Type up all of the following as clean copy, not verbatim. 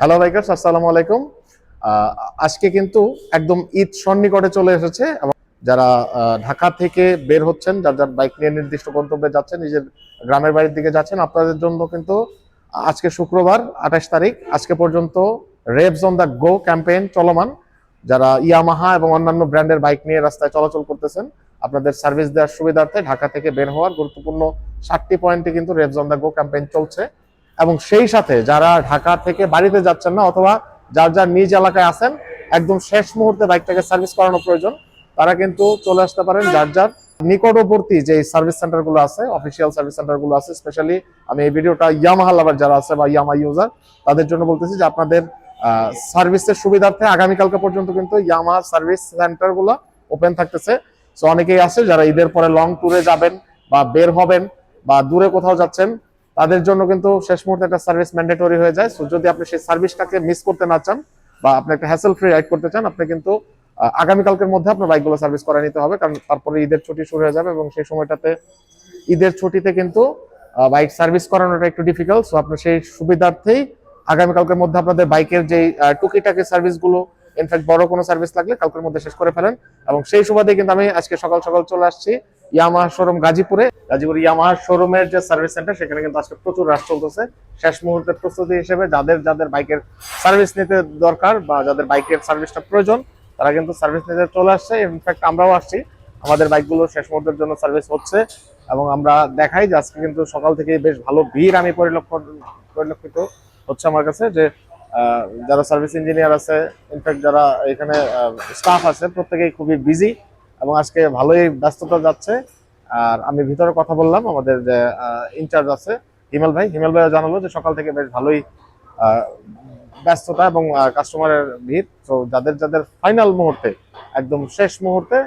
Hello bikers, আসসালামু আলাইকুম। আজকে কিন্তু একদম ঈদ সন্নিকটে চলে এসেছে এবং যারা ঢাকা থেকে বের হচ্ছেন, যার যার বাইক নিয়ে নির্দিষ্ট গন্তব্যে যাচ্ছেন, নিজের গ্রামের বাড়ির দিকে যাচ্ছেন, আপনাদের জন্য কিন্তু আজকে শুক্রবার 28 তারিখ আজকে পর্যন্ত রেভস অন দ্য গো ক্যাম্পেইন চলমান। যারা ইয়ামাহা এবং অন্যান্য ব্র্যান্ডের বাইক নিয়ে রাস্তায় চলাচল করতেছেন, আপনাদের সার্ভিস দেওয়ার সুবিধার্থে ঢাকা থেকে বের হওয়ার গুরুত্বপূর্ণ 7টি পয়েন্টে কিন্তু রেভস অন দ্য গো ক্যাম্পেইন চলছে। এবং সেই সাথে যারা ঢাকা থেকে বাড়িতে যাচ্ছেন না, অথবা যার যার নিজ এলাকায় আছেন, একদম শেষ মুহূর্তে বাইকটাকে সার্ভিস করানো প্রয়োজন, তারা কিন্তু চলে আসতে পারেন যার যার নিকটবর্তী যে সার্ভিস সেন্টার গুলো আছে, অফিসিয়াল সার্ভিস সেন্টার গুলো আছে। স্পেশালি আমি এই ভিডিওটা ইয়ামাহা লাভার যারা আছে বা ইয়ামা ইউজার, তাদের জন্য বলতেছি যে আপনাদের সার্ভিসের সুবিধার্থে আগামীকালকে পর্যন্ত কিন্তু ইয়ামাহা সার্ভিস সেন্টার গুলো ওপেন থাকতেছে। সো অনেকেই আছে যারা ঈদের পরে লং ট্যুরে যাবেন বা বের হবেন বা দূরে কোথাও যাচ্ছেন, তাদের জন্য কিন্তু শেষ মুহূর্তে একটা সার্ভিস ম্যান্ডেটরি হয়ে যায়। সো যদি আপনি সেই সার্ভিসটাকে মিস করতে না চান বা আপনি একটা হ্যাসেল ফ্রি রাইড করতে চান, আপনি কিন্তু আগামীকালকের মধ্যে আপনার বাইকগুলো সার্ভিস করা নিতে হবে, কারণ তারপরে ঈদের ছুটি শুরু হয়ে যাবে এবং সেই সময়টাতে ঈদের ছুটিতে কিন্তু বাইক সার্ভিস করানোটা একটু ডিফিকাল্ট। সো আপনার সেই সুবিধার্থেই আগামীকালকের মধ্যে আপনাদের বাইকের যে টুকিটাকি সার্ভিসগুলো, ইনফ্যাক্ট বড় কোনো সার্ভিস লাগলে কালকের মধ্যে শেষ করে ফেলেন। এবং সেই সুবাদে কিন্তু আমি আজকে সকাল সকাল চলে আসছি ইয়ামাহা শোরুম গাজীপুর ইয়ামাহা শোরুমের যে সার্ভিস সেন্টার, সেখানে কিন্তু আজকে প্রচুর রাশ চলতেছে। শেষ মুহূর্তের প্রস্তুতি হিসেবে যাদের যাদের বাইকের সার্ভিস নিতে দরকার বা যাদের বাইকের সার্ভিসটা প্রয়োজন, তারা কিন্তু সার্ভিস নিতে চলে আসছে। ইনফ্যাক্ট আমরাও আসছি, আমাদের বাইকগুলো শেষ মুহূর্তের জন্য সার্ভিস হচ্ছে। এবং আমরা দেখাই যে আজকে কিন্তু সকাল থেকে বেশ ভালো ভিড় আমি পরিলক্ষিত হচ্ছে আমার কাছে, যে যারা সার্ভিস ইঞ্জিনিয়ার আছে, ইনফ্যাক্ট যারা এখানে স্টাফ আছে, প্রত্যেকেই খুবই বিজি এবং আজকে ভালোই ব্যস্ততা যাচ্ছে। আর আমি ভিতরে কথা বললাম, আমাদের যে ইনচার্জ আছে হিমেল ভাই জানালো যে সকাল থেকে বেশ ভালোই ব্যস্ততা এবং কাস্টমারের ভিড়। তো যাদের যাদের ফাইনাল মুহূর্তে, একদম শেষ মুহূর্তে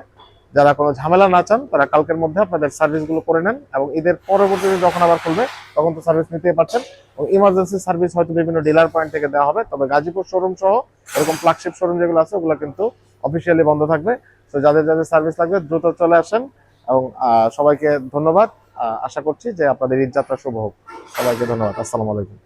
যারা কোনো ঝামেলা না চান, তারা কালকের মধ্যে আপনাদের সার্ভিসগুলো করে নেন এবং ঈদের পরবর্তীতে যখন আবার খুলবে তখন তো সার্ভিস নিতেই পারছেন। এবং ইমার্জেন্সি সার্ভিস হয়তো বিভিন্ন ডিলার পয়েন্ট থেকে দেওয়া হবে, তবে গাজীপুর শোরুম সহ এরকম ফ্ল্যাগশিপ শোরুম যেগুলো আছে ওগুলো কিন্তু অফিসিয়ালি বন্ধ থাকবে। তো যাদের যাদের সার্ভিস লাগবে দ্রুত চলে আসেন এবং সবাইকে ধন্যবাদ। আশা করছি যে আপনাদের ঈদ যাত্রা শুভ হোক। সবাইকে ধন্যবাদ। আসসালামু আলাইকুম।